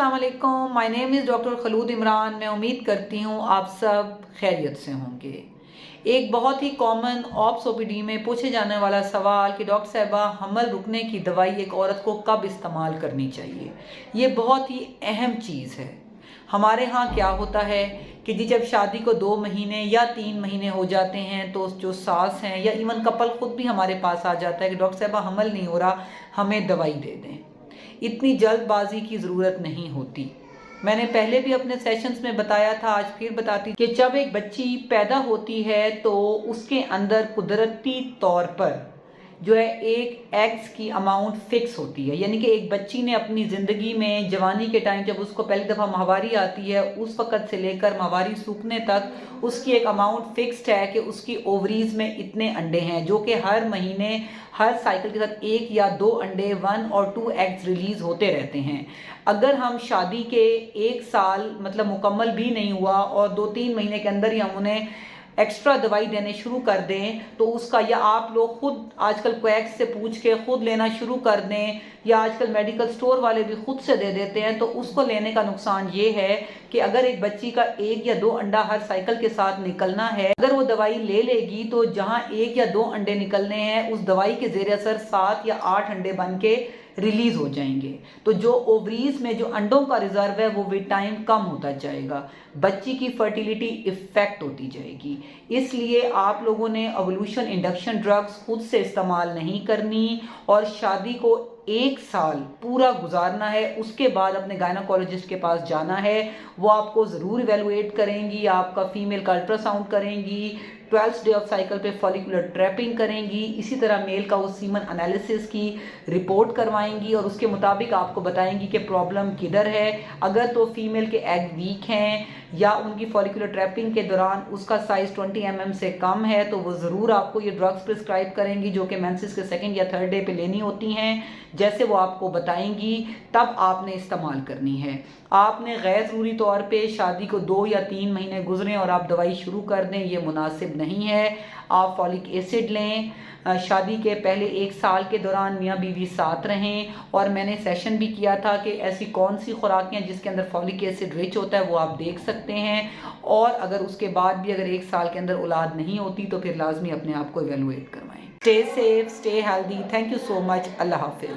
अस्सलाम वालेकुम, my name is doctor Khulood Imran. मैं उम्मीद करती हूँ आप सब खैरियत से होंगे। एक बहुत ही कॉमन ऑप्स ओपीडी में पूछे जाने वाला सवाल कि डॉक्टर साहिबा हमल रुकने की दवाई एक औरत को कब इस्तेमाल करनी चाहिए। ये बहुत ही अहम चीज़ है। हमारे यहाँ क्या होता है कि जी जब शादी को 2 महीने या 3 महीने हो जाते हैं तो जो सास हैं या इवन कपल खुद भी हमारे पास आ जाता है कि डॉक्टर साहिबा हमल नहीं हो रहा, हमें दवाई दे दें। इतनी जल्दबाजी की ज़रूरत नहीं होती। मैंने पहले भी अपने सेशंस में बताया था, आज फिर बताती कि जब एक बच्ची पैदा होती है तो उसके अंदर कुदरती तौर पर जो है एक एग्स की अमाउंट फिक्स होती है। यानी कि एक बच्ची ने अपनी ज़िंदगी में जवानी के टाइम जब उसको पहली दफ़ा माहवारी आती है उस वक़्त से लेकर माहवारी सूखने तक उसकी एक अमाउंट फिक्स्ड है कि उसकी ओवरीज में इतने अंडे हैं, जो कि हर महीने हर साइकिल के साथ 1 या 2 अंडे 1 और 2 एग्स रिलीज़ होते रहते हैं। अगर हम शादी के 1 साल मतलब मुकम्मल भी नहीं हुआ और 2-3 महीने के अंदर ही हम उन्हें एक्स्ट्रा दवाई देने शुरू कर दें तो उसका, या आप लोग खुद आजकल क्वैक्स से पूछ के खुद लेना शुरू कर दें या आजकल मेडिकल स्टोर वाले भी खुद से दे देते हैं, तो उसको लेने का नुकसान ये है कि अगर एक बच्ची का 1 या 2 अंडा हर साइकिल के साथ निकलना है, अगर वो दवाई ले लेगी तो जहां 1 या 2 अंडे निकलने हैं उस दवाई के ज़ेर असर 7 या 8 अंडे बन के रिलीज हो जाएंगे। तो जो ओवरीज में जो अंडों का रिजर्व है वो विद टाइम कम होता जाएगा, बच्ची की फर्टिलिटी इफेक्ट होती जाएगी। इसलिए आप लोगों ने ओवुलेशन इंडक्शन ड्रग्स खुद से इस्तेमाल नहीं करनी और शादी को 1 साल पूरा गुजारना है। उसके बाद अपने गायनोकोलॉजिस्ट के पास जाना है, वो आपको ज़रूर इवेलुएट करेंगी, आपका फीमेल का अल्ट्रासाउंड करेंगी, 12th डे ऑफ साइकिल पे फॉलिकुलर ट्रैपिंग करेंगी, इसी तरह मेल का वो सीमन एनालिसिस की रिपोर्ट करवाएंगी और उसके मुताबिक आपको बताएंगी कि प्रॉब्लम किधर है। अगर तो फीमेल के एग वीक हैं या उनकी फॉलिकुलर ट्रैपिंग के दौरान उसका साइज 20 mm से कम है तो वो ज़रूर आपको ये ड्रग्स प्रिस्क्राइब करेंगी, जो कि मेंसेस के 2nd या 3rd डे पे लेनी होती हैं। जैसे वो आपको बताएंगी तब आपने इस्तेमाल करनी है। आपने गैर ज़रूरी तौर पे शादी को 2 या 3 महीने गुजरें और आप दवाई शुरू कर दें, ये मुनासिब नहीं है। आप फॉलिक एसिड लें, शादी के पहले 1 साल के दौरान मियाँ बीवी साथ रहें। और मैंने सेशन भी किया था कि ऐसी कौन सी खुराकें हैं जिसके अंदर फॉलिक एसिड रिच होता है, वो आप देख सकते हैं। और अगर उसके बाद भी अगर 1 साल के अंदर औलाद नहीं होती तो फिर लाजमी अपने आप को इवेलुएट करवाएं। Stay safe, stay healthy. Thank you so much. अल्लाह हाफिज़।